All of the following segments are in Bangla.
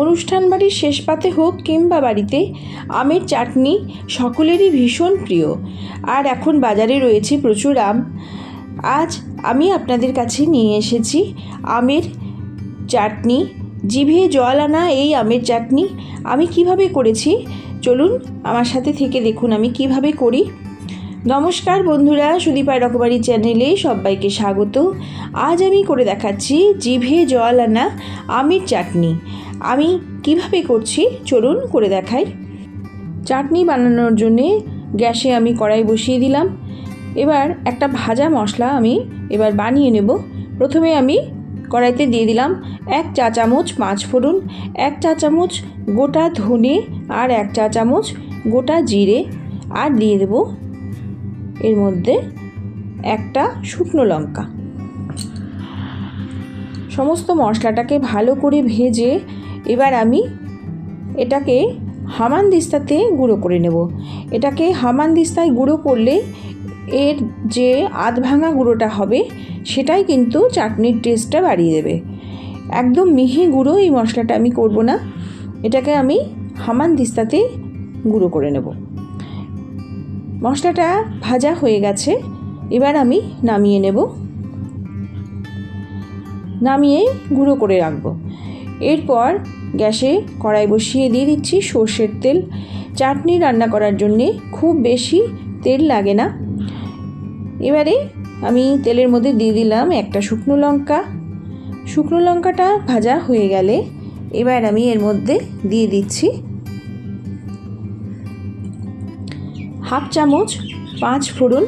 অনুষ্ঠান বাড়ির শেষ পাতে হোক কিংবা বাড়িতে আমের চাটনি সকলেরই ভীষণ প্রিয়। আর এখন বাজারে রয়েছে প্রচুর আম। আজ আমি আপনাদের কাছে নিয়ে এসেছি আমের চাটনি। জিভে জল আনা এই আমের চাটনি আমি কিভাবে করেছি চলুন আমার সাথে থেকে দেখুন আমি কিভাবে করি। নমস্কার বন্ধুরা, সুদীপা রকবারি চ্যানেলে সবাইকে স্বাগত। আজ আমি করে দেখাচ্ছি জিভে জল আনা আমের চাটনি। আমি কিভাবে করছি চলুন করে দেখাই। চাটনি বানানোর জন্যে গ্যাসে আমি কড়াই বসিয়ে দিলাম। এবার একটা ভাজা মশলা আমি এবার বানিয়ে নেব। প্রথমে আমি কড়াইতে দিয়ে দিলাম 1 চা চামচ 5 ফোড়ন, 1 চা চামচ গোটা ধনে আর 1 চা চামচ গোটা জিরে, আর দিয়ে দেব এর মধ্যে একটা শুকনো লঙ্কা। সমস্ত মশলাটাকে ভালো করে ভেজে এবার আমি এটাকে হামানদিস্তাতে গুঁড়ো করে নেব। এটাকে হামানদিস্তায় গুঁড়ো করলে এর যে আধ ভাঙা গুঁড়োটা হবে সেটাই কিন্তু চাটনির টেস্টটা বাড়িয়ে দেবে। একদম মিহি গুঁড়ো এই মশলাটা আমি করব না, এটাকে আমি হামানদিস্তাতে গুঁড়ো করে নেব। মশলাটা ভাজা হয়ে গেছে, এবার আমি নামিয়ে নেব। নামিয়ে গুঁড়ো করে রাখবো। এরপর গ্যাসে কড়াই বসিয়ে দিয়ে দিচ্ছি সর্ষের তেল। চাটনি রান্না করার জন্যে খুব বেশি তেল লাগে না। এবারে আমি তেলের মধ্যে দিয়ে দিলাম একটা শুকনো লঙ্কা। শুকনো লঙ্কাটা ভাজা হয়ে গেলে এবার আমি এর মধ্যে দিয়ে দিচ্ছি 1/2 চামচ 5 ফোড়ন,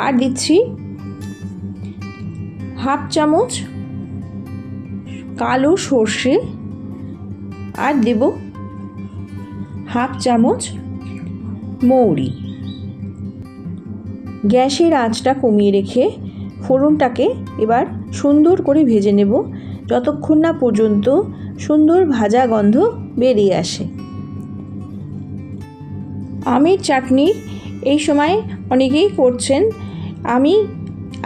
আর দিচ্ছি 1/2 চামচ কালো সর্ষে, আর দেব 1/2 চামচ মৌরি। গ্যাসের আঁচটা কমিয়ে রেখে ফোড়নটাকে এবার সুন্দর করে ভেজে নেব যতক্ষণ না পর্যন্ত সুন্দর ভাজা গন্ধ বেরিয়ে আসে। আমের চাটনি এই সময় অনেকেই করছেন, আমি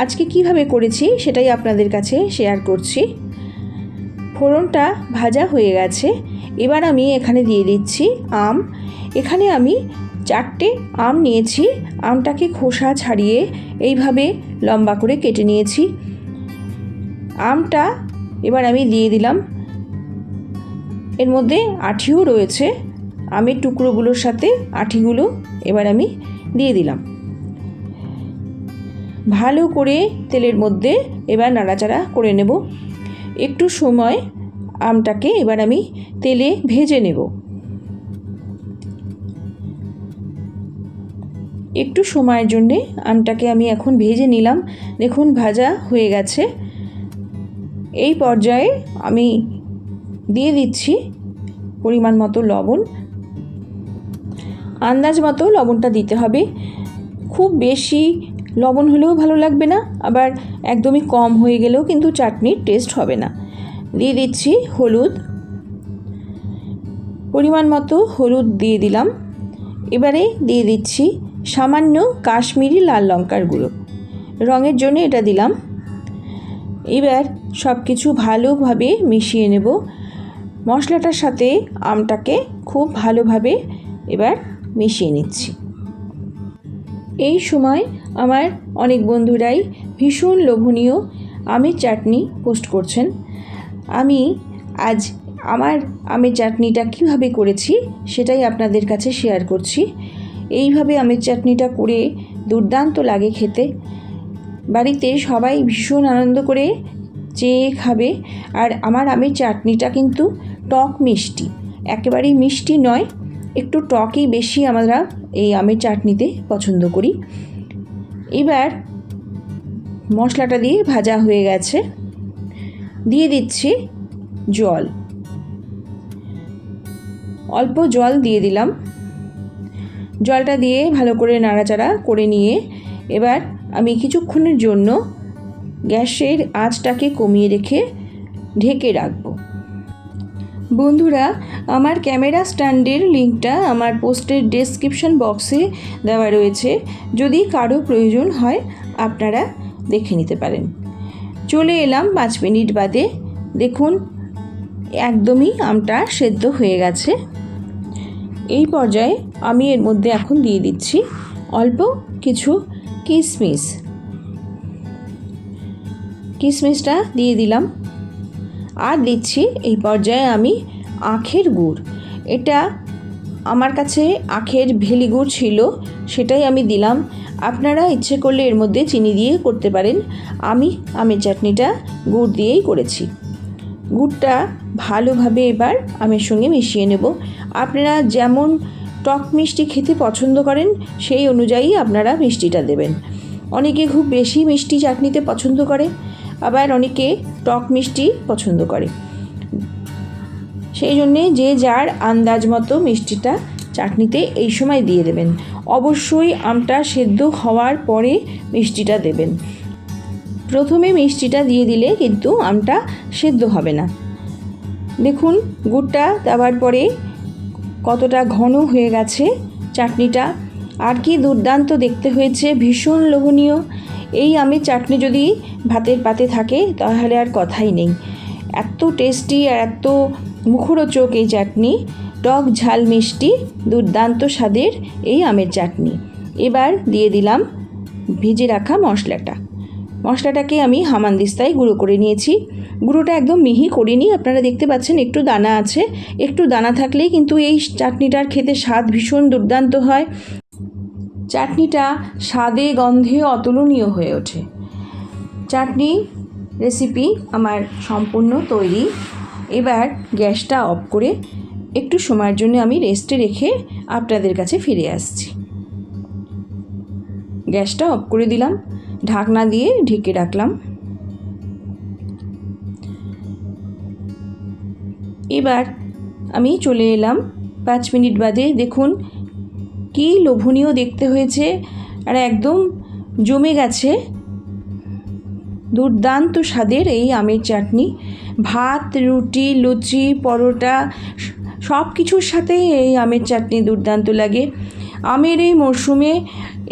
আজকে কিভাবে করেছি সেটাই আপনাদের কাছে শেয়ার করছি। ফোড়নটা ভাজা হয়ে গেছে, এবার আমি এখানে দিয়ে দিচ্ছি আম। এখানে আমি 4টে আম নিয়েছি। আমটাকে খোসা ছাড়িয়ে এইভাবে লম্বা করে কেটে নিয়েছি। আমটা এবার আমি দিয়ে দিলাম। এর মধ্যে আঠিও রয়েছে, আমের টুকরোগুলোর সাথে আঠিগুলো এবার আমি দিয়ে দিলাম। ভালো করে তেলের মধ্যে এবার নাড়াচাড়া করে নেব। একটু সময় আমটাকে এবার আমি তেলে ভেজে নেব। একটু সময়ের জন্যে আমটাকে আমি এখন ভেজে নিলাম। দেখুন ভাজা হয়ে গেছে। এই পর্যায়ে আমি দিয়ে দিচ্ছি পরিমাণ মতো লবণ। আন্দাজ মতো লবণটা দিতে হবে। খুব বেশি লবণ হলেও ভালো লাগবে না, আবার একদমই কম হয়ে গেলেও কিন্তু চাটনির টেস্ট হবে না। দিয়ে দিচ্ছি হলুদ, পরিমাণ মতো হলুদ দিয়ে দিলাম। এবারে দিয়ে দিচ্ছি সামান্য কাশ্মীরি লাল লঙ্কার গুঁড়ো, রঙের জন্য এটা দিলাম। এবার সব কিছু ভালোভাবে মিশিয়ে নেব। মশলাটার সাথে আমটাকে খুব ভালোভাবে এবার মিশিয়ে নিচ্ছি। এই সময় আমার অনেক বন্ধুরাই ভীষণ লোভনীয় আমের চাটনি পোস্ট করছেন। আমি আজ আমার আমের চাটনিটা কিভাবে করেছি সেটাই আপনাদের কাছে শেয়ার করছি। এইভাবে আমের চাটনিটা করে দুর্দান্ত লাগে খেতে। বাড়িতে সবাই ভীষণ আনন্দ করে চেয়ে খাবে। আর আমার আমের চাটনিটা কিন্তু টক মিষ্টি, একেবারেই মিষ্টি নয়, একটু টকই বেশি আমরা এই আমের চাটনিতে পছন্দ করি। এবার মশলাটা দিয়ে ভাজা হয়ে গেছে, দিয়ে দিচ্ছি জল। অল্প জল দিয়ে দিলাম। জলটা দিয়ে ভালো করে নাড়াচাড়া করে নিয়ে এবার আমি কিছুক্ষণের জন্য গ্যাসের আঁচটাকে কমিয়ে রেখে ঢেকে রাখবো। বন্ধুরা, আমার ক্যামেরা স্ট্যান্ডের লিঙ্কটা আমার পোস্টের ডেসক্রিপশন বক্সে দেওয়া রয়েছে, যদি কারো প্রয়োজন হয় আপনারা দেখে নিতে পারেন। চলে এলাম 5 মিনিট বাদে। দেখুন একদমই আমটা সেদ্ধ হয়ে গেছে। এই পর্যায়ে আমি এর মধ্যে এখন দিয়ে দিচ্ছি অল্প কিছু কিশমিশটা দিয়ে দিলাম। আর দিচ্ছি এই পর্যায়ে আমি আখের গুড়। এটা আমার কাছে আখের ভেলি গুড় ছিল, সেটাই আমি দিলাম। আপনারা ইচ্ছে করলে এর মধ্যে চিনি দিয়ে করতে পারেন। আমি আমের চাটনিটা গুড় দিয়েই করেছি। গুড়টা ভালোভাবে এবার আমের সঙ্গে মিশিয়ে নেব। আপনারা যেমন টক মিষ্টি খেতে পছন্দ করেন সেই অনুযায়ী আপনারা মিষ্টিটা দেবেন। অনেকে খুব বেশি মিষ্টি চাটনিতে পছন্দ করে, আবার অনেকে টক মিষ্টি পছন্দ করে। সেই জন্যে যে যার আন্দাজ মতো মিষ্টিটা চাটনিতে এই সময় দিয়ে দেবেন। অবশ্যই আমটা সেদ্ধ হওয়ার পরে মিষ্টিটা দেবেন। প্রথমে মিষ্টিটা দিয়ে দিলে কিন্তু আমটা সেদ্ধ হবে না। দেখুন গুড়টা দেওয়ার পরে কতটা ঘন হয়ে গেছে চাটনিটা, আর কি দুর্দান্ত দেখতে হয়েছে, ভীষণ লোভনীয়। এই আমের চাটনি যদি ভাতের পাতে থাকে তাহলে আর কথাই নেই। এত টেস্টি আর এত মুখরোচক এই চাটনি, টক ঝাল মিষ্টি দুর্দান্ত স্বাদের এই আমের চাটনি। এবার দিয়ে দিলাম ভেজে রাখা মশলাটাকে আমি হামানদিস্তায় গুঁড়ো করে নিয়েছি। গুঁড়োটা একদম মিহি করিনি, আপনারা দেখতে পাচ্ছেন একটু দানা আছে। একটু দানা থাকলেই কিন্তু এই চাটনিটার খেতে স্বাদ ভীষণ দুর্দান্ত হয়। চাটনিটা স্বাদে গন্ধে অতুলনীয় হয়ে ওঠে। চাটনি রেসিপি আমার সম্পূর্ণ তৈরি। এবার গ্যাসটা অফ করে একটু সময়ের জন্য আমি রেস্টে রেখে আপনাদের কাছে ফিরে আসছি। গ্যাসটা অফ করে দিলাম, ঢাকনা দিয়ে ঢেকে রাখলাম। এবার আমি চলে এলাম 5 মিনিট বাদে। দেখুন কি লোভনীয় দেখতে হয়েছে আর একদম জমে গেছে দুর্দান্ত স্বাদের এই আমের চাটনি। ভাত, রুটি, লুচি, পরোটা সব কিছুর সাথে এই আমের চাটনি দুর্দান্ত লাগে। আমের এই মরশুমে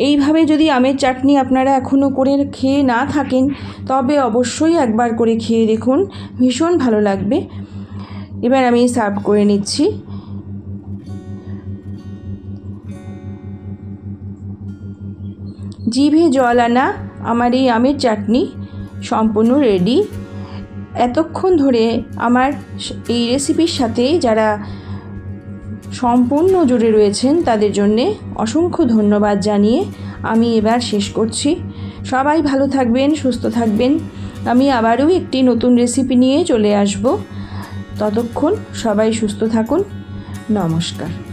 এইভাবে যদি আমের চাটনি আপনারা এখনও করে খেয়ে না থাকেন তবে অবশ্যই একবার করে খেয়ে দেখুন, ভীষণ ভালো লাগবে। এবার আমি সার্ভ করে নিচ্ছি। জিভে জল আনা আমার এই আমের চাটনি সম্পূর্ণ রেডি। এতক্ষণ ধরে আমার এই রেসিপির সাথে যারা সম্পূর্ণ জুড়ে রয়েছেন তাদের জন্যে অসংখ্য ধন্যবাদ জানিয়ে আমি এবার শেষ করছি। সবাই ভালো থাকবেন, সুস্থ থাকবেন। আমি আবারও একটি নতুন রেসিপি নিয়ে চলে আসব। ততক্ষণ সবাই সুস্থ থাকুন। নমস্কার।